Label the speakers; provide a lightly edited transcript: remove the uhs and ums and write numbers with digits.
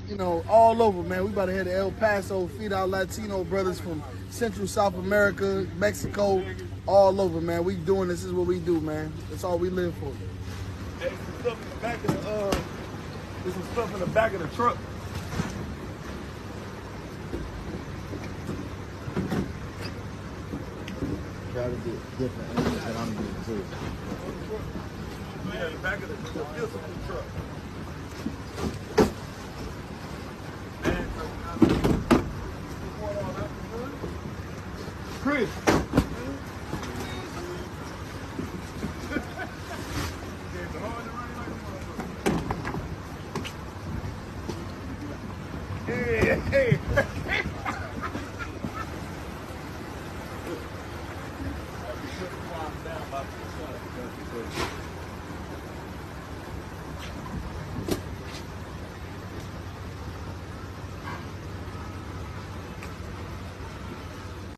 Speaker 1: you know, all over, man. We about to head to El Paso, feed our Latino brothers from Central South America, Mexico, all over, man. We doing this is what we do, man. That's all we live for.
Speaker 2: Hey, some stuff in the back of the there's some stuff in the back of the truck.
Speaker 3: Try to get different angles that I'm getting too.
Speaker 2: Yeah, the back of the truck. Chris. Hey.